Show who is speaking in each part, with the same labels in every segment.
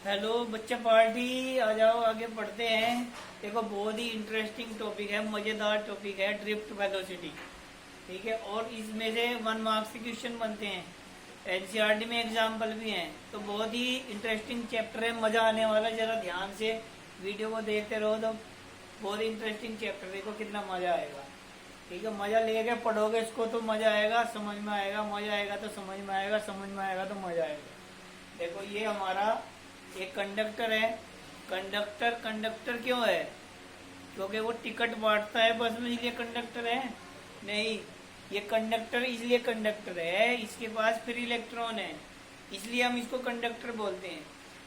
Speaker 1: Hello बच्चा party, आ जाओ आगे पढ़ते हैं। देखो बहुत ही इंटरेस्टिंग टॉपिक है, मजेदार टॉपिक है, ड्रिफ्ट वेलोसिटी। ठीक है, और इसमें से 1 मार्क्स के क्वेश्चन बनते हैं। एनसीईआरटी में एग्जाम्पल भी हैं, तो बहुत ही इंटरेस्टिंग चैप्टर है, मजा आने वाला। जरा ध्यान से वीडियो को देखते रहो तो बहुत ही इंटरेस्टिंग चैप्टर, देखो कितना मजा आएगा। ठीक है, मजा लेके पढ़ोगे इसको तो मजा आएगा, समझ में आएगा, मजा आएगा तो समझ में आएगा, समझ में आएगा तो मजा आएगा। देखो ये हमारा एक कंडक्टर है। कंडक्टर कंडक्टर क्यों है? क्योंकि वो टिकट बांटता है बस में, इसलिए कंडक्टर है? नहीं, ये कंडक्टर इसलिए कंडक्टर है, इसके पास फ्री इलेक्ट्रॉन है, इसलिए हम इसको कंडक्टर बोलते हैं।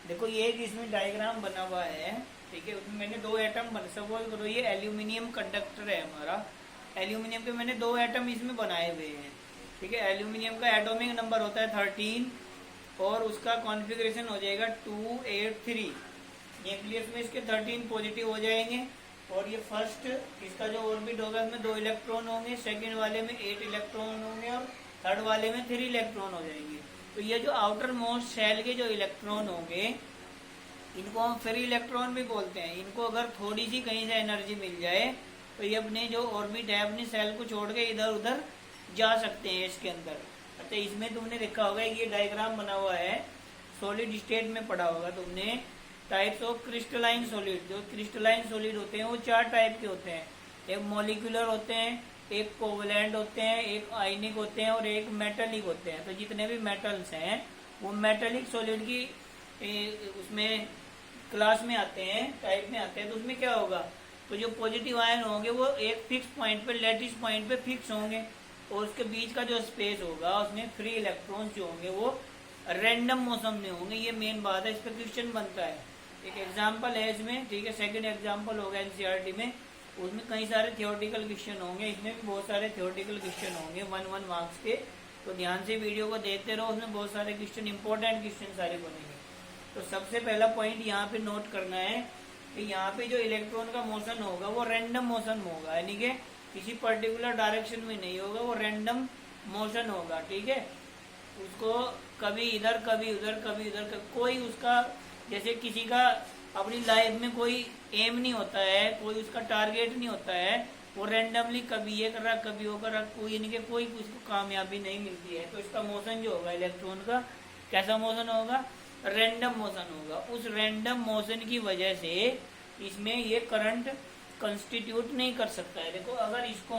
Speaker 1: देखो ये एक इसमें डायग्राम बना हुआ है। ठीक है, उसमें मैंने 2 एटम बन, सपोज करो ये एल्यूमिनियम कंडक्टर है हमारा। एल्यूमिनियम के मैंने 2 एटम इसमें बनाए हुए हैं। ठीक है, एल्यूमिनियम का एटॉमिक नंबर होता है 13 और उसका कॉन्फ़िगरेशन हो जाएगा 283। न्यूक्लियस में इसके 13 पॉजिटिव हो जाएंगे, और ये फर्स्ट इसका जो ऑर्बिट होगा इसमें 2 इलेक्ट्रॉन होंगे, सेकंड वाले में 8 इलेक्ट्रॉन होंगे, और थर्ड वाले में 3 इलेक्ट्रॉन हो जाएंगे। तो ये जो आउटर मोस्ट शेल के जो इलेक्ट्रॉन होंगे इनको हम फ्री इलेक्ट्रॉन भी बोलते हैं। इनको अगर थोड़ी सी कहीं से एनर्जी मिल जाए तो ये अपने जो ऑर्बिट है अपनी सेल को छोड़ के इधर उधर जा सकते हैं इसके अंदर। अच्छा, इसमें तुमने देखा होगा ये डायग्राम बना हुआ है, सॉलिड स्टेट में पढ़ा होगा तुमने। टाइप्स ऑफ क्रिस्टलाइन सॉलिड, जो क्रिस्टलाइन सॉलिड होते हैं वो 4 टाइप के होते हैं। एक मॉलिक्यूलर होते हैं, एक कोवलेंट होते हैं, एक आयनिक होते हैं, और एक मेटेलिक होते हैं। तो जितने भी मेटल्स हैं वो मेटेलिक सॉलिड की उसमें क्लास में आते हैं, टाइप में आते हैं। तो उसमें क्या होगा, तो जो पॉजिटिव आयन होंगे वो एक फिक्स पॉइंट पे, लेटिस पॉइंट पे फिक्स होंगे, और उसके बीच का जो स्पेस होगा उसमें फ्री इलेक्ट्रॉन्स जो होंगे वो रैंडम मौसम में होंगे। ये मेन बात है, इस पर क्वेश्चन बनता है। एक एग्जाम्पल है इसमें, ठीक है, सेकंड एग्जाम्पल होगा एनसीईआरटी में, उसमें कई सारे थियोरटिकल क्वेश्चन होंगे, इसमें भी बहुत सारे थियोरटिकल क्वेश्चन होंगे 1 मार्क्स के। तो ध्यान से वीडियो को देखते रहो, उसमें बहुत सारे क्वेश्चन, इंपॉर्टेंट क्वेश्चन सारे बनेंगे। तो सबसे पहला पॉइंट यहाँ पे नोट करना है कि यहाँ पे जो इलेक्ट्रॉन का मोशन होगा वो रैंडम मोशन होगा, यानी कि किसी पर्टिकुलर डायरेक्शन में नहीं होगा, वो रैंडम मोशन होगा। ठीक है, उसको कभी इधर कभी उधर कभी उधर कोई उसका, जैसे किसी का अपनी लाइफ में कोई एम नहीं होता है, कोई उसका टारगेट नहीं होता है, वो रैंडमली कभी ये कर रहा कभी वो कर रहा, कोई यानी कि कोई उसको कामयाबी नहीं मिलती है। तो इसका मोशन जो होगा इलेक्ट्रॉन का, कैसा मोशन होगा? रैंडम मोशन होगा। उस रैंडम मोशन की वजह से इसमें ये करंट कंस्टिट्यूट नहीं कर सकता है। देखो अगर इसको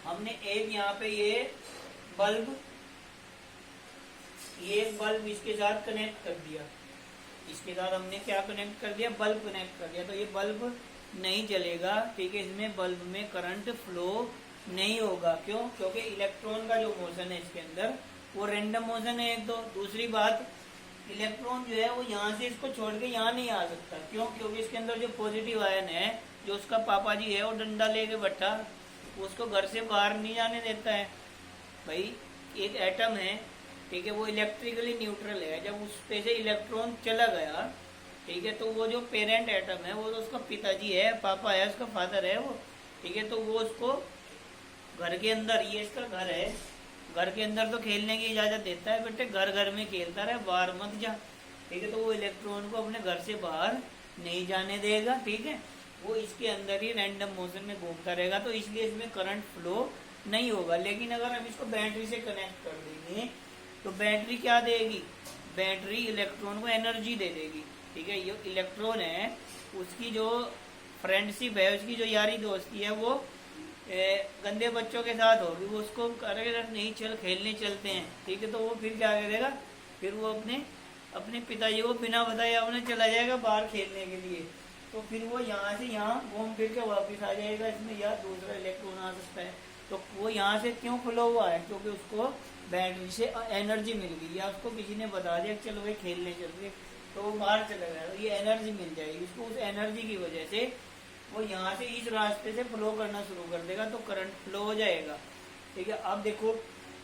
Speaker 1: हमने एक यहाँ पे ये बल्ब इसके साथ कनेक्ट कर दिया, इसके साथ हमने क्या कनेक्ट कर दिया? बल्ब कनेक्ट कर दिया, तो ये बल्ब नहीं जलेगा। ठीक है, इसमें बल्ब में करंट फ्लो नहीं होगा। क्यों? क्योंकि इलेक्ट्रॉन का जो मोशन है इसके अंदर वो रैंडम मोशन है। एक तो दूसरी बात, इलेक्ट्रॉन जो है वो यहाँ से इसको छोड़ के यहाँ नहीं आ सकता। क्यों? क्योंकि इसके अंदर जो पॉजिटिव आयन है, जो उसका पापा जी है वो डंडा लेके बैठा, उसको घर से बाहर नहीं जाने देता है। भाई एक एटम है, ठीक है, वो इलेक्ट्रिकली न्यूट्रल है। जब उस पे से इलेक्ट्रॉन चला गया, ठीक है, तो वो जो पेरेंट एटम है वो तो उसका पिताजी है, पापा है, उसका फादर है वो। ठीक है, तो वो उसको घर के अंदर, ये इसका घर है, घर के अंदर तो खेलने की इजाजत देता है, बेटे घर घर में खेलता रहे, बाहर मत जा। ठीक है, तो वो इलेक्ट्रॉन को अपने घर से बाहर नहीं जाने देगा। ठीक है, वो इसके अंदर ही रैंडम मोशन में घूमता रहेगा, तो इसलिए इसमें करंट फ्लो नहीं होगा। लेकिन अगर हम इसको बैटरी से कनेक्ट कर देंगे तो बैटरी क्या देगी? बैटरी इलेक्ट्रॉन को एनर्जी दे देगी। ठीक है, ये इलेक्ट्रॉन है, उसकी जो फ्रेंडशिप है, उसकी जो यारी दोस्ती है वो गंदे बच्चों के साथ होगी। वो उसको करेगा नहीं, चल खेलने चलते हैं। ठीक है, तो वो फिर क्या करेगा? फिर वो अपने पिताजी को बिना बताए अपने चला जाएगा बाहर खेलने के लिए। तो फिर वो यहाँ से यहाँ घूम फिर के वापस आ जाएगा, इसमें या दूसरा इलेक्ट्रॉन आ सकता है। तो वो यहाँ से क्यों खुला हुआ है? क्योंकि उसको बैटरी से एनर्जी मिल गई, या उसको किसी ने बता दिया चलो भाई खेलने चलते, तो वो बाहर चला गया, तो ये एनर्जी मिल जाएगी उसको। उस एनर्जी की वजह से वो यहाँ से इस रास्ते से फ्लो करना शुरू कर देगा, तो करंट फ्लो हो जाएगा। ठीक है, अब देखो,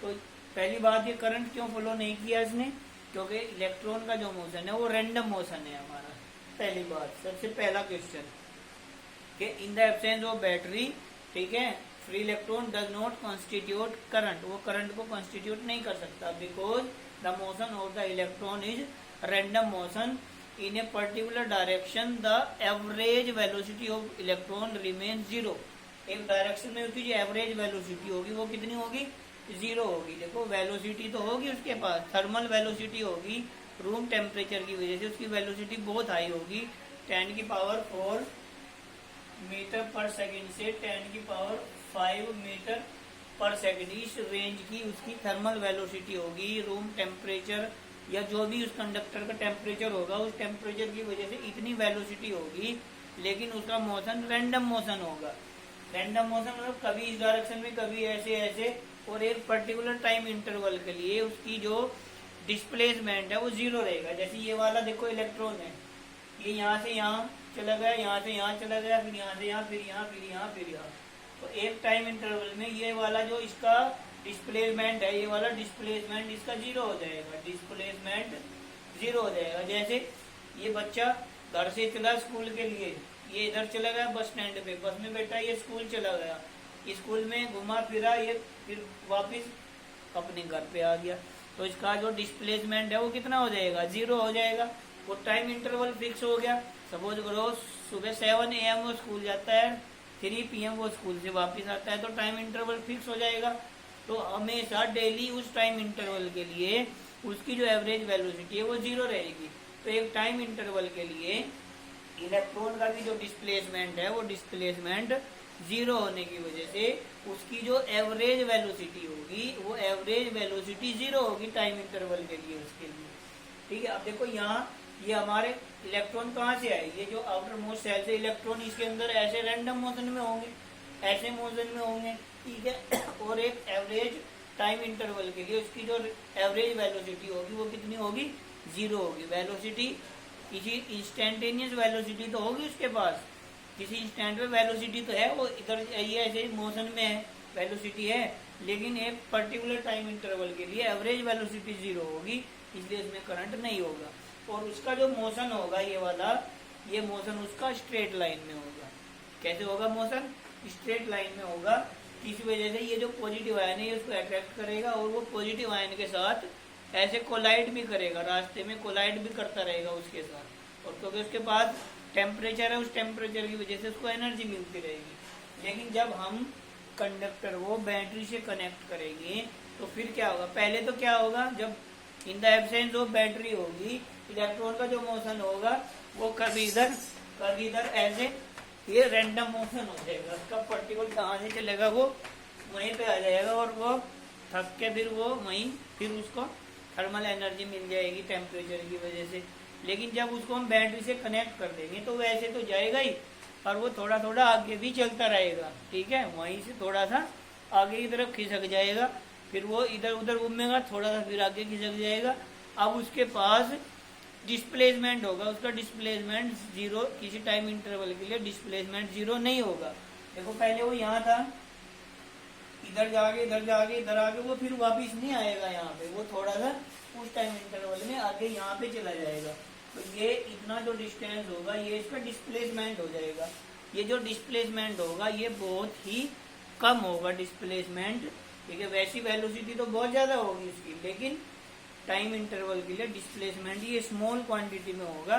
Speaker 1: तो पहली बात, ये करंट क्यों फ्लो नहीं किया इसने? क्योंकि इलेक्ट्रॉन का जो मोशन है वो रैंडम मोशन है हमारा। पहली बात, सबसे पहला क्वेश्चन कि in the absence of battery, ठीक है, free electron does not constitute current, वो करंट को कॉन्स्टिट्यूट नहीं कर सकता, because the motion of the electron is random motion in a particular direction the average velocity of electron remains zero। एक direction में उसकी जो एवरेज वेलोसिटी होगी वो कितनी होगी, जीरो होगी। देखो वेलोसिटी तो होगी उसके पास, थर्मल वेलोसिटी होगी, रूम टेम्परेचर की वजह से उसकी वेलोसिटी बहुत हाई होगी, 10 की पावर 4 मीटर पर सेकंड से 10 की पावर 5 मीटर पर सेकंड, इस रेंज की उसकी थर्मल वेलोसिटी होगी। रूम टेम्परेचर या जो भी उस कंडक्टर का टेम्परेचर होगा उस टेम्परेचर की वजह से इतनी वेलोसिटी होगी, लेकिन उसका मोशन रैंडम मोशन होगा। रैंडम मोशन मतलब कभी इस डायरेक्शन में कभी ऐसे ऐसे, और एक पर्टिकुलर टाइम इंटरवल के लिए उसकी जो डिस्प्लेसमेंट है वो जीरो रहेगा। जैसे ये वाला देखो इलेक्ट्रॉन है, ये यहाँ से यहाँ चला गया, यहाँ से यहाँ चला गया, फिर यहाँ से यहाँ, फिर यहाँ, फिर यहाँ, फिर यहाँ। तो एक टाइम इंटरवल में ये वाला जो इसका डिस्प्लेसमेंट है, ये वाला डिस्प्लेसमेंट इसका जीरो हो जाएगा, डिस्प्लेसमेंट जीरो हो जाएगा। जैसे ये बच्चा घर से चला स्कूल के लिए, ये इधर चला गया बस स्टैंड पे, बस में बैठा, ये स्कूल चला गया, स्कूल में घुमा फिरा, ये फिर वापस अपने घर पे आ गया, तो इसका जो डिस्प्लेसमेंट है वो कितना हो जाएगा, जीरो हो जाएगा। वो टाइम इंटरवल फिक्स हो गया। सपोज करो सुबह 7 AM वो स्कूल जाता है, 3 PM वो स्कूल से वापस आता है, तो टाइम इंटरवल फिक्स हो जाएगा। तो हमेशा डेली उस टाइम इंटरवल के लिए उसकी जो एवरेज वेलोसिटी है वो जीरो रहेगी। तो एक टाइम इंटरवल के लिए इलेक्ट्रॉन का भी जो डिस्प्लेसमेंट है वो डिस्प्लेसमेंट जीरो होने की वजह से उसकी जो एवरेज वेलोसिटी होगी वो एवरेज वेलोसिटी जीरो होगी टाइम इंटरवल के लिए उसके लिए। ठीक है, अब देखो यहाँ ये हमारे इलेक्ट्रॉन कहाँ से आए, ये जो आउटर मोस्ट सेल से इलेक्ट्रॉन इसके अंदर ऐसे रैंडम मोशन में होंगे, ऐसे मोशन में होंगे। ठीक है, और एक एवरेज टाइम इंटरवल के लिए उसकी जो एवरेज वेलोसिटी होगी वो कितनी होगी, जीरो होगी। वेलोसिटी किसी इंस्टेंटेनियस वेलोसिटी तो होगी उसके पास, किसी इंस्टेंट में वेलोसिटी तो है, वो इधर ये ऐसे मोशन में है वेलोसिटी है, लेकिन एक पर्टिकुलर टाइम इंटरवल के लिए एवरेज वेलोसिटी जीरो होगी, इसलिए इसमें करंट नहीं होगा। और उसका जो मोशन होगा ये वाला, ये मोशन उसका स्ट्रेट लाइन में होगा। कैसे होगा मोशन, स्ट्रेट लाइन में होगा। इस वजह से ये जो पॉजिटिव आयन है उसको अट्रैक्ट करेगा और वो पॉजिटिव आयन के साथ ऐसे कोलाइड भी करेगा, रास्ते में कोलाइड भी करता रहेगा उसके साथ। और क्योंकि उसके पास टेम्परेचर है, उस टेम्परेचर की वजह से उसको एनर्जी मिलती रहेगी। लेकिन जब हम कंडक्टर को बैटरी से कनेक्ट करेंगे तो फिर क्या होगा, पहले तो क्या होगा, जब in the absence of battery होगी इलेक्ट्रॉन का जो मोशन होगा वो कभी इधर ऐसे ये रैंडम मोशन हो जाएगा। उसका पर्टिकुलर कहाँ से चलेगा वो वहीं पे आ जाएगा और वो थक के फिर वो वहीं फिर उसको थर्मल एनर्जी मिल जाएगी टेम्परेचर की वजह से। लेकिन जब उसको हम बैटरी से कनेक्ट कर देंगे तो वैसे तो जाएगा ही, और वो थोड़ा थोड़ा आगे भी चलता रहेगा। ठीक है, वहीं से थोड़ा सा आगे की तरफ खिसक जाएगा, फिर वो इधर उधर घूमेगा, थोड़ा सा फिर आगे खिसक जाएगा। अब उसके पास डिस्प्लेसमेंट होगा, उसका डिस्प्लेसमेंट जीरो, किसी टाइम इंटरवल के लिए डिस्प्लेसमेंट जीरो नहीं होगा। देखो पहले वो यहाँ था, इधर जाके इधर आके वो फिर वापिस नहीं आएगा यहाँ पे, वो थोड़ा सा उस टाइम इंटरवल में आगे यहाँ पे चला जाएगा। तो ये इतना जो डिस्टेंस होगा ये इसका डिस्प्लेसमेंट हो जाएगा। ये जो डिस्प्लेसमेंट होगा ये बहुत ही कम होगा डिस्प्लेसमेंट। ठीक है, वैसी वेलोसिटी तो बहुत ज्यादा होगी इसकी, लेकिन टाइम इंटरवल के लिए डिस्प्लेसमेंट ये स्मॉल क्वांटिटी में होगा।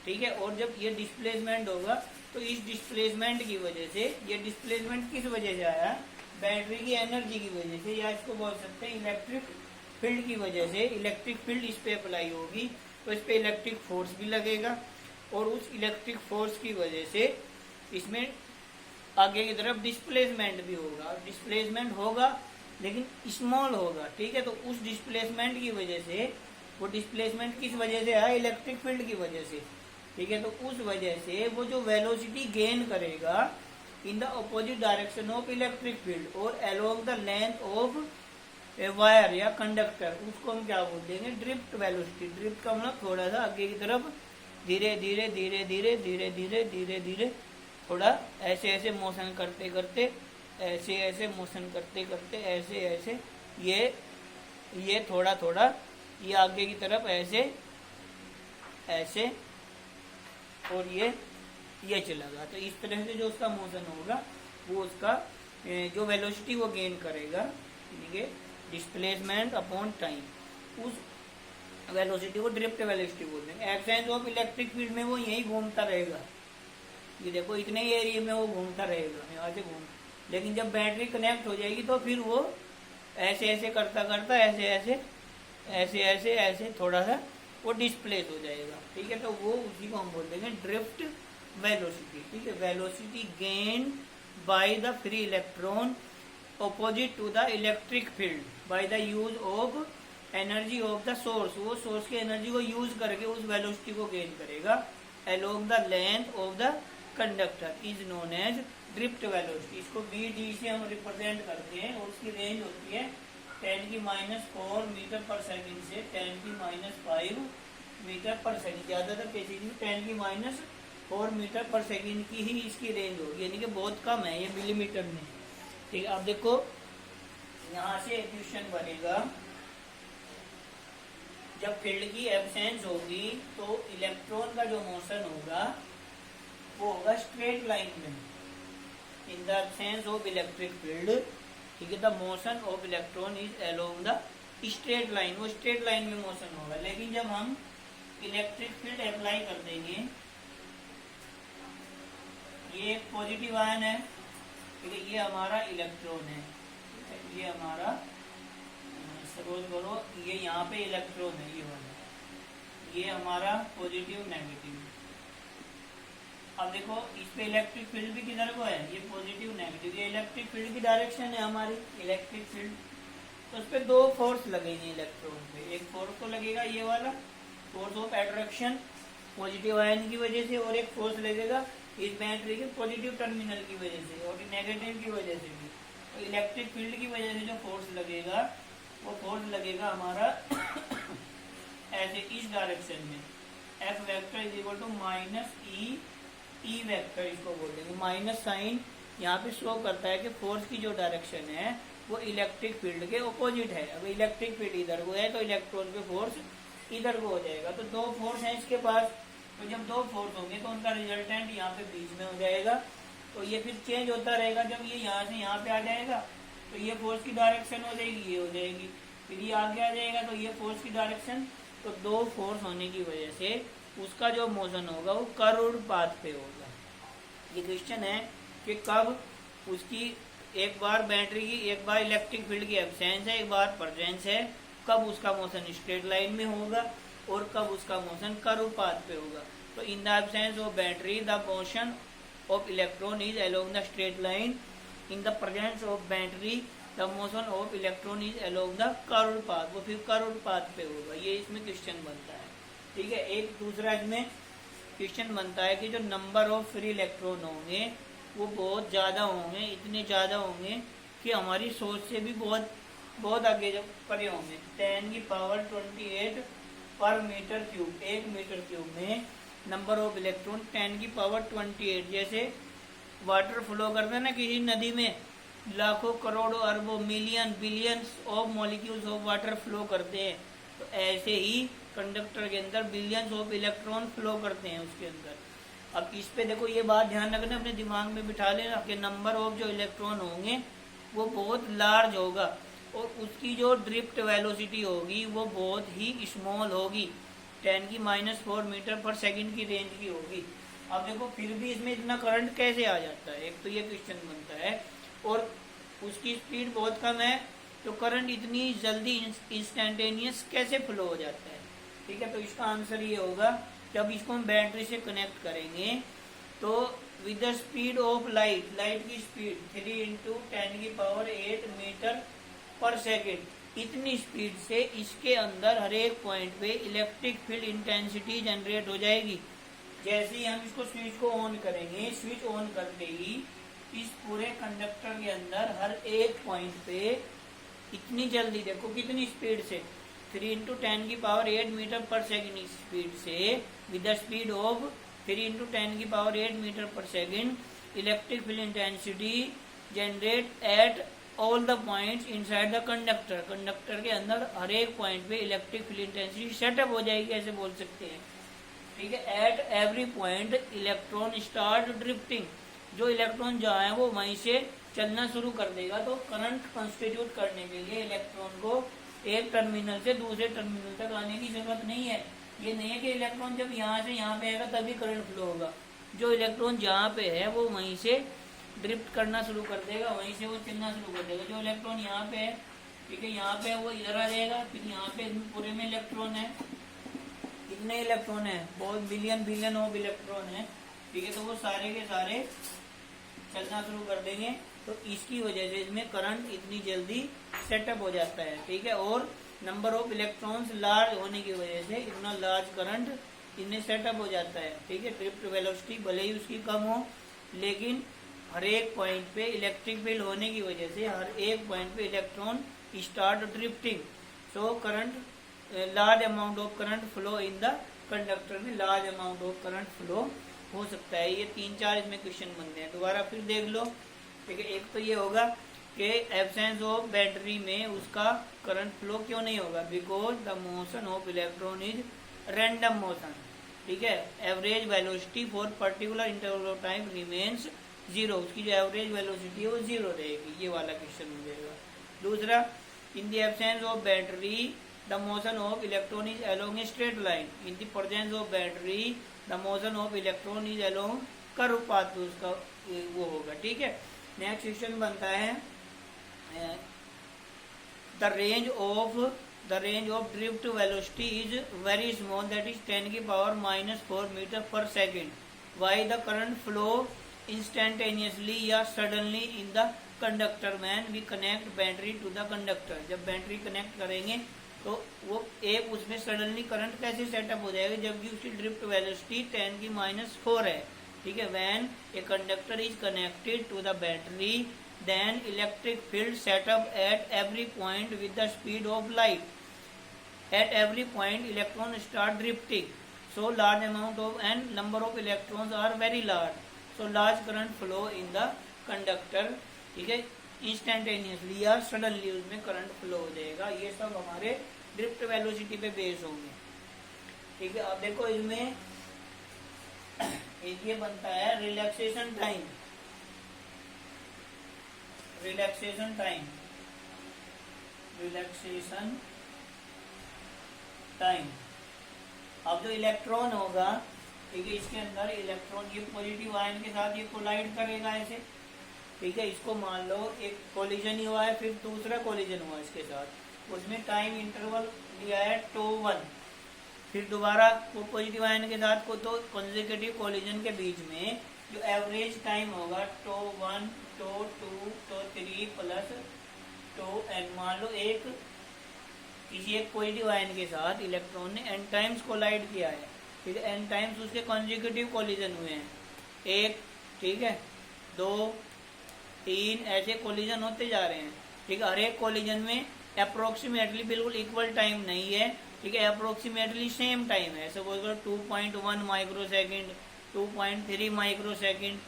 Speaker 1: ठीक है, और जब ये डिस्प्लेसमेंट होगा तो इस डिस्प्लेसमेंट की वजह से, ये डिस्प्लेसमेंट किस वजह से आया, बैटरी की एनर्जी की वजह से, या इसको बोल सकते हैं इलेक्ट्रिक फील्ड की वजह से। इलेक्ट्रिक फील्ड इस पे अप्लाई होगी तो इस पे इलेक्ट्रिक फोर्स भी लगेगा, और उस इलेक्ट्रिक फोर्स की वजह से इसमें आगे की तरफ डिस्प्लेसमेंट भी होगा। डिस्प्लेसमेंट होगा लेकिन स्मॉल होगा। ठीक है, तो उस डिस्प्लेसमेंट की वजह से, वो डिस्प्लेसमेंट किस वजह से है, इलेक्ट्रिक फील्ड की वजह से। ठीक है, तो उस वजह से वो जो वेलोसिटी गेन करेगा in the opposite direction of electric field और along the length of a wire या कंडक्टर, उसको हम क्या बोल देंगे, ड्रिफ्ट वेलोसिटी। ड्रिफ्ट का मतलब थोड़ा सा आगे की तरफ धीरे धीरे धीरे धीरे धीरे धीरे धीरे धीरे थोड़ा ऐसे ऐसे मोशन करते करते, ऐसे ऐसे मोशन करते करते, ऐसे ऐसे ये थोड़ा थोड़ा ये आगे की तरफ ऐसे ऐसे और ये चलेगा। तो इस तरह से जो उसका मोशन होगा वो उसका जो वेलोसिटी वो गेन करेगा। ठीक है, डिस्प्लेसमेंट अपॉन टाइम, वेलोसिटी को ड्रिफ्ट वेलोसिटी बोलते हैं। एब्सेंस ऑफ इलेक्ट्रिक फील्ड में वो यही घूमता रहेगा, ये देखो इतने ही एरिया में वो घूमता रहेगा, यहाँ से घूम। लेकिन जब बैटरी कनेक्ट हो जाएगी तो फिर वो ऐसे ऐसे करता करता ऐसे ऐसे ऐसे ऐसे ऐसे थोड़ा सा वो डिस्प्लेस हो जाएगा, ठीक है। तो वो उसी को हम बोल देंगे ड्रिफ्ट वेलोसिटी, ठीक है। Velocity gain by the free electron opposite to the electric field by the use of energy of the source, वो सोर्स की एनर्जी को यूज करके उस वेलोसिटी को गेन करेगा along the length of the conductor is known as drift velocity. इसको D से हम रिप्रेजेंट करते हैं और उसकी रेंज होती है 10⁻⁴ मीटर पर सेकंड से 10⁻⁵ मीटर पर सेकंड। ज्यादातर केसेज में 10⁻⁴ मीटर पर सेकंड की ही इसकी रेंज होगी, यानी कि बहुत कम है ये मिलीमीटर में, ठीक है। अब देखो यहाँ से इक्वेशन बनेगा, जब फील्ड की एब्सेंस होगी तो इलेक्ट्रॉन का जो मोशन होगा वो होगा स्ट्रेट लाइन में। In the absence of electric field, ठीक है, the motion of electron is along the straight line, वो स्ट्रेट लाइन में मोशन होगा। लेकिन जब हम इलेक्ट्रिक फील्ड अप्लाई कर देंगे, ये एक पॉजिटिव आयन है, ठीक है, ये हमारा इलेक्ट्रॉन है, ये हमारा सपोज करो ये यहाँ पे इलेक्ट्रॉन है, ये वाला, ये हमारा पॉजिटिव नेगेटिव। अब देखो इस पे इलेक्ट्रिक फील्ड भी किधर को है, ये पॉजिटिव नेगेटिव, ये इलेक्ट्रिक फील्ड की डायरेक्शन है हमारी इलेक्ट्रिक फील्ड। तो उस पे दो फोर्स लगेंगे इलेक्ट्रॉन पे, एक फोर्स तो लगेगा ये वाला force of attraction positive ion की वजह से, और एक फोर्स लगेगा इस बैटरी के पॉजिटिव टर्मिनल की वजह से और नेगेटिव की वजह से भी। तो इलेक्ट्रिक फील्ड की वजह से जो फोर्स लगेगा वो फोर्स लगेगा हमारा ऐसे इस डायरेक्शन में, F vector is equal to minus E vector, इसको बोल देंगे। माइनस साइन यहाँ पे शो करता है कि फोर्स की जो डायरेक्शन है वो इलेक्ट्रिक फील्ड के ऑपोजिट है। अब इलेक्ट्रिक फील्ड इधर को है तो इलेक्ट्रॉन पे फोर्स इधर को हो जाएगा। तो दो फोर्स है इसके पास, तो जब दो फोर्स होंगे तो उनका रिजल्टेंट यहाँ पे बीच में हो जाएगा। तो ये फिर चेंज होता रहेगा, जब ये यहाँ से यहाँ पे आ जाएगा तो ये फोर्स की डायरेक्शन हो जाएगी, ये हो जाएगी, फिर ये आगे आ जाएगा तो ये फोर्स की डायरेक्शन। तो दो फोर्स होने की वजह से उसका जो मोशन होगा वो कर्व्ड पाथ पे होगा। ये क्वेश्चन है कि कब उसकी एक बार बैटरी की, एक बार इलेक्ट्रिक फील्ड की एब्सेंस है, एक बार प्रेजेंस है, कब उसका मोशन स्ट्रेट लाइन में होगा और कब उसका मोशन कर्व पाथ पे होगा। तो in the absence of battery the motion of electron is along the straight line, in the presence of battery the motion of electron is along the curve path, वो फिर curve path पे होगा। ये इसमें question बनता है, ठीक है। एक दूसरा इसमें क्वेश्चन बनता है कि जो नंबर ऑफ फ्री इलेक्ट्रॉन होंगे वो बहुत ज़्यादा होंगे, इतने ज़्यादा होंगे कि हमारी सोच से भी बहुत बहुत आगे जब परे होंगे। 10⁻28 पर मीटर क्यूब, 1 मीटर क्यूब में नंबर ऑफ इलेक्ट्रॉन 10⁻28। जैसे वाटर फ्लो करते हैं ना किसी नदी में, लाखों करोड़ों अरबों million billions of molecules of water flow करते हैं, तो ऐसे ही कंडक्टर के अंदर बिलियंस ऑफ इलेक्ट्रॉन फ्लो करते हैं उसके अंदर। अब इस पे देखो ये बात ध्यान रखना, अपने दिमाग में बिठा लेना कि नंबर ऑफ जो इलेक्ट्रॉन होंगे वो बहुत लार्ज होगा और उसकी जो ड्रिफ्ट वेलोसिटी होगी वो बहुत ही स्मॉल होगी, 10⁻⁴ मीटर पर सेकंड की रेंज की होगी। अब देखो फिर भी इसमें इतना करंट कैसे आ जाता है, एक तो ये क्वेश्चन बनता है, और उसकी स्पीड बहुत कम है तो करंट इतनी जल्दी इंस्टेंटेनियस कैसे फ्लो हो जाता है, ठीक है। तो इसका आंसर ये होगा, जब इसको हम बैटरी से कनेक्ट करेंगे तो with the speed of light, light की स्पीड 3 × 10⁸ मीटर पर सेकेंड, इतनी स्पीड से इसके अंदर हर एक पॉइंट पे इलेक्ट्रिक फील्ड इंटेंसिटी जनरेट हो जाएगी। जैसे ही हम इसको स्विच को ऑन करेंगे, स्विच ऑन करते ही इस पूरे कंडक्टर के अंदर हर एक पॉइंट पे इतनी जल्दी, देखो कितनी स्पीड से, 3 × 10⁸ मीटर पर सेकेंड स्पीड से, with the speed of 3 × 10⁸ metre per second, electric field intensity generate at all the points inside the conductor. Conductor के अंदर हर एक पॉइंट पे इलेक्ट्रिक फील्ड इंटेंसिटी सेटअप हो जाएगी, ऐसे बोल सकते हैं, ठीक है। Eight every point electron start drifting, जो इलेक्ट्रॉन जहाँ है वो वहीं से चलना शुरू कर देगा। तो करंट कंस्टिट्यूट करने के लिए इलेक्ट्रॉन को एक टर्मिनल से दूसरे टर्मिनल तक आने की जरूरत नहीं है। ये नहीं है कि इलेक्ट्रॉन जब यहाँ से यहाँ पे आएगा तभी करंट फ्लो होगा। जो इलेक्ट्रॉन जहाँ पे है वो वहीं से ड्रिफ्ट करना शुरू कर देगा, वहीं से वो चलना शुरू कर देगा। जो इलेक्ट्रॉन यहाँ पे है, ठीक है, यहाँ पे वो इधर आ जाएगा, फिर यहाँ पे पूरे में इलेक्ट्रॉन है, कितने इलेक्ट्रॉन है, बहुत बिलियन बिलियन ऑफ इलेक्ट्रॉन है, ठीक है, तो वो सारे के सारे चलना शुरू कर देंगे। तो इसकी वजह से इसमें करंट इतनी जल्दी सेटअप हो जाता है, ठीक है। और नंबर ऑफ इलेक्ट्रॉन्स लार्ज होने की वजह से इतना लार्ज करंट इनमें सेटअप हो जाता है, ठीक है। ड्रिफ्ट वेलोसिटी भले ही उसकी कम हो, लेकिन हर एक पॉइंट पे इलेक्ट्रिक फील्ड होने की वजह से हर एक पॉइंट पे electron start drifting. So current large amount of current flow in the conductor में large amount of current flow हो सकता है। ये 3-4 इसमें क्वेश्चन बनते हैं। दोबारा फिर देख लो, ठीक है। एक तो ये होगा कि एब्सेंस ऑफ बैटरी में उसका करंट फ्लो क्यों नहीं होगा, because the motion of electron is random motion, ठीक है। Average velocity for particular interval of time remains zero, उसकी जो एवरेज वेलोसिटी है वो जीरो रहेगी। ये वाला क्वेश्चन मिलेगा। दूसरा, in the absence of battery the motion of electron is along a straight line, in the presence of battery the motion of electron is along curve path, तो उसका वो होगा, ठीक है। नेक्स्ट क्वेश्चन बनता है the range of drift velocity is very small, that is 10⁻⁻⁴ metre per second, why the current flow instantaneously या suddenly in the conductor when we connect battery to the conductor. जब battery connect करेंगे तो वो एक उसमें suddenly current कैसे setup हो जाएगा, जबकि उसकी ड्रिफ्ट वेलोसिटी 10⁻⁴ है, ठीक है। When a conductor is connected to the battery then electric field setup at every point with the speed of light, at every point electron start drifting, so large amount of and number of electrons are very large, so large current flow in the conductor, ठीक है, instantaneously या suddenly उसमें current flow हो जाएगा। ये सब हमारे drift velocity पे बेस होंगे, ठीक है। अब देखो इसमें एक ये बनता है relaxation time, relaxation time, relaxation time. अब जो इलेक्ट्रॉन होगा, ठीक है, इसके अंदर इलेक्ट्रॉन ये पॉजिटिव आयन के साथ ये कोलाइड करेगा ऐसे, ठीक है। इसको मान लो एक कोलिजन ही हुआ है, फिर दूसरा कोलिजन हुआ इसके साथ, उसमें टाइम इंटरवल दिया है τ1, फिर दोबारा वो पॉजिटिव आयन के साथ को तो कंसेक्यूटिव कोलिजन के बीच में जो एवरेज टाइम होगा τ1 τ2 τ3 प्लस τn। मान लो किसी एक पॉजिटिव आयन के साथ इलेक्ट्रॉन ने n टाइम्स कोलाइड किया है, ठीक है, n टाइम्स उसके कंसेक्यूटिव कोलिजन हुए हैं, 1, ठीक है, 2, 3 ऐसे कोलिजन होते जा रहे हैं, ठीक है। हर एक कोलिजन में अप्रोक्सीमेटली बिल्कुल इक्वल टाइम नहीं है, ठीक है, अप्रोक्सीमेटली सेम टाइम है। सपोज करो 2.1 micro second, 2.3 micro second,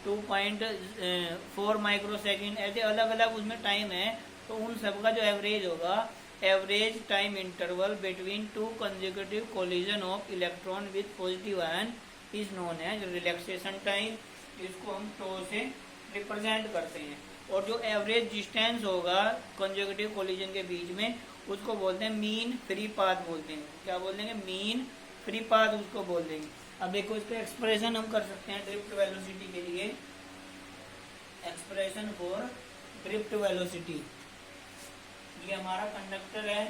Speaker 1: 2.4 micro second, ऐसे अलग अलग उसमें टाइम है। तो उन सब का जो एवरेज होगा, average time interval between two consecutive collision of electron with positive ion is known age relaxation time. इसको हम τ से रिप्रेजेंट करते हैं। और जो एवरेज डिस्टेंस होगा कंसेक्यूटिव कोलिजन के बीच में, उसको बोलते हैं मीन फ्री पाथ बोलते हैं। क्या बोल देंगे, मीन फ्री पाथ उसको बोल देंगे। अब देखो इसका एक्सप्रेशन हम कर सकते हैं ड्रिफ्ट वेलोसिटी के लिए, एक्सप्रेशन फॉर ड्रिफ्ट वेलोसिटी। ये हमारा कंडक्टर है,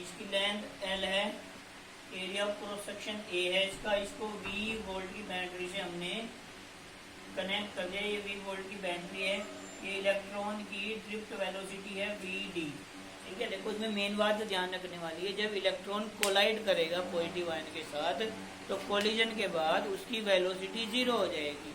Speaker 1: इसकी लेंथ L है, area of cross section A है इसका, इसको V वोल्ट की बैटरी से हमने कनेक्ट कर दिया। ये V वोल्ट की बैटरी है, ये इलेक्ट्रॉन की ड्रिफ्ट वेलोसिटी है Vd, ठीक है। देखो इसमें मेन बात जो ध्यान रखने वाली है, जब इलेक्ट्रॉन कोलाइड करेगा पॉजिटिव आयन के साथ तो कोलिजन के बाद उसकी वेलोसिटी 0 हो जाएगी।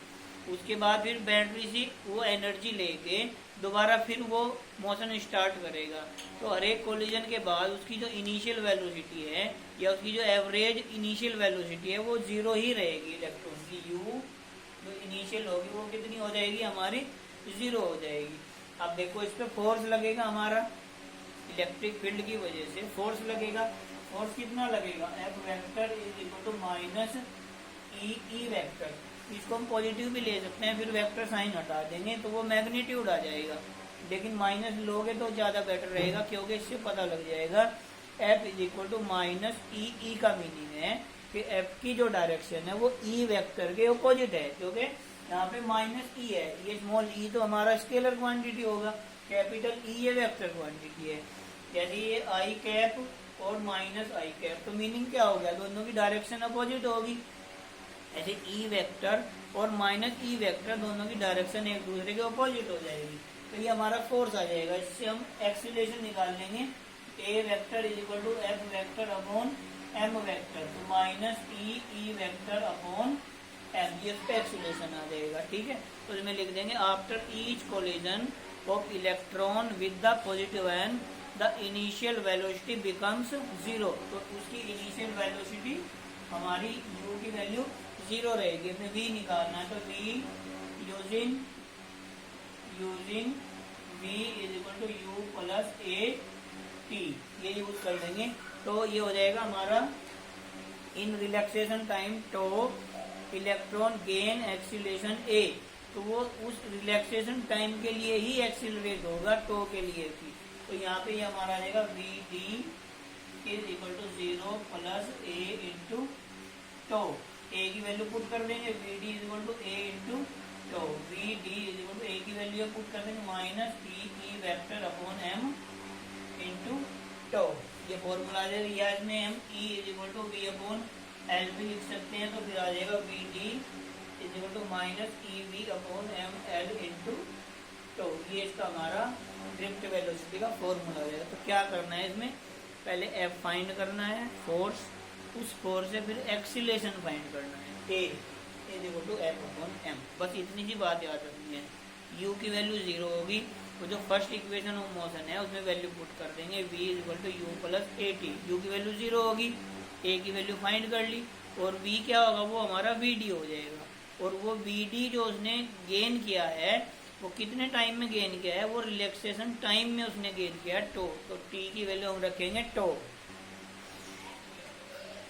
Speaker 1: उसके बाद फिर बैटरी से वो एनर्जी लेके दोबारा फिर वो मोशन स्टार्ट करेगा। तो हर एक कोलिजन के बाद उसकी जो इनिशियल वेलोसिटी है या उसकी जो एवरेज इनिशियल वेलोसिटी है वो 0 ही रहेगी। इलेक्ट्रॉन की U जो इनिशियल होगी वो कितनी हो जाएगी, हमारी 0 हो जाएगी। अब देखो इस पर फोर्स लगेगा, हमारा इलेक्ट्रिक फील्ड की वजह से फोर्स लगेगा। फोर्स कितना लगेगा, F vector is equal to minus E vector. इसको हम पॉजिटिव भी ले सकते हैं, फिर वेक्टर साइन हटा देंगे तो वो मैग्नीट्यूड आ जाएगा। लेकिन माइनस लोगे तो ज़्यादा बेटर रहेगा, क्योंकि इससे पता लग जाएगा F is equal to minus E. E का मीनिंग है कि एफ की जो डायरेक्शन है वो ई वेक्टर के अपोजिट है, क्योंकि यहाँ पे माइनस ई है, ये स्मॉल ई तो हमारा स्केलर क्वांटिटी होगा, कैपिटल ई ये वेक्टर क्वांटिटी है। जैसे ये आई कैप और माइनस आई कैप, तो मीनिंग क्या हो गया, दोनों की डायरेक्शन अपोजिट होगी। ऐसे ई वेक्टर और माइनस ई वेक्टर दोनों की डायरेक्शन एक दूसरे के अपोजिट हो जाएगी, तो ये हमारा फोर्स आ जाएगा। इससे हम एक्सीलरेशन निकाल लेंगे, A vector is equal to F vector upon M vector, तो minus E vector upon M, ये एक्सीलरेशन आ जाएगा। ठीक है, तो इसमें लिख देंगे after each collision of electron with the positive ion the initial velocity becomes zero, तो उसकी इनिशियल वेलोसिटी हमारी u की वैल्यू जीरो रहेगी। अपने v निकालना है, तो v using v is equal to u plus A T, ये यूज कर देंगे, तो ये हो जाएगा हमारा in relaxation time tau electron gain acceleration a, तो वो उस रिलैक्सेशन टाइम के लिए ही एक्सीलरेट होगा, टो के लिए भी। तो यहाँ पे ये हमारा आ जाएगा V D is equal to zero plus A into tau, A की वैल्यू पुट कर देंगे, V D is equal to A into tau, V D is equal to A की वैल्यू पुट कर देंगे minus E vector upon M into tau, ये formula आ जाएगा। या इसमें हम E is equal to V upon L भी लिख सकते हैं, तो फिर आ जाएगा V D is equal to minus E V upon M L into tau, ये इसका हमारा ड्रिफ्ट वेलोसिटी का फॉर्मूला हो जाएगा। तो क्या करना है इसमें, पहले एफ फाइंड करना है फोर्स, उस फोर्स से फिर एक्सीलरेशन फाइंड करना है, A is equal to F upon M, बस इतनी सी बात याद रखनी है। यू की वैल्यू जीरो होगी, तो जो फर्स्ट इक्वेशन ऑफ मोशन है उसमें वैल्यू पुट कर देंगे, V is equal to U plus A T, U की वैल्यू जीरो होगी, ए की वैल्यू फाइंड कर ली, और वी क्या होगा, वो हमारा वी डी हो जाएगा, और वो वी डी जो उसने गेन किया है वो कितने टाइम में गेन किया है, वो रिलैक्सेशन टाइम में उसने गेन किया है टो, तो टी की वैल्यू हम रखेंगे टो।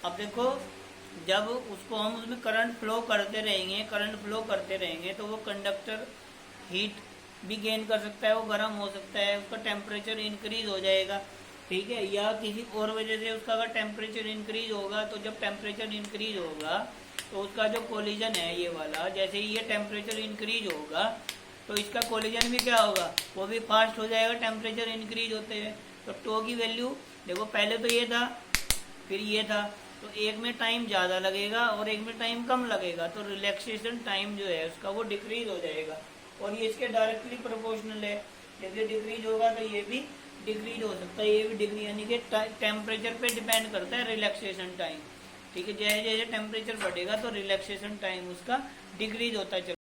Speaker 1: अब देखो जब उसको हम उसमें करंट फ्लो करते रहेंगे तो वो कंडक्टर हीट भी गेन कर सकता है, वो गर्म हो सकता है, उसका टेम्परेचर इंक्रीज हो जाएगा। ठीक है, या किसी और वजह से उसका अगर टेम्परेचर इंक्रीज होगा, तो जब टेम्परेचर इंक्रीज होगा तो उसका जो कोलिजन है ये वाला, जैसे ही ये टेम्परेचर इंक्रीज होगा तो इसका कोलिजन भी क्या होगा, वो भी फास्ट हो जाएगा टेम्परेचर इंक्रीज होते हुए। तो टो की वैल्यू देखो, पहले तो ये था फिर ये था, तो एक में टाइम ज़्यादा लगेगा और एक में टाइम कम लगेगा, तो रिलैक्सेशन टाइम जो है उसका वो डिक्रीज हो जाएगा, और ये इसके डायरेक्टली प्रोपोर्शनल है। जब ये डिक्रीज होगा तो ये भी डिक्रीज हो सकता है, ये भी डिक्रीज, यानी कि टेम्परेचर पे डिपेंड करता है रिलैक्सेशन टाइम। ठीक है, जैसे जैसे टेम्परेचर बढ़ेगा तो रिलैक्सेशन टाइम उसका डिक्रीज होता है।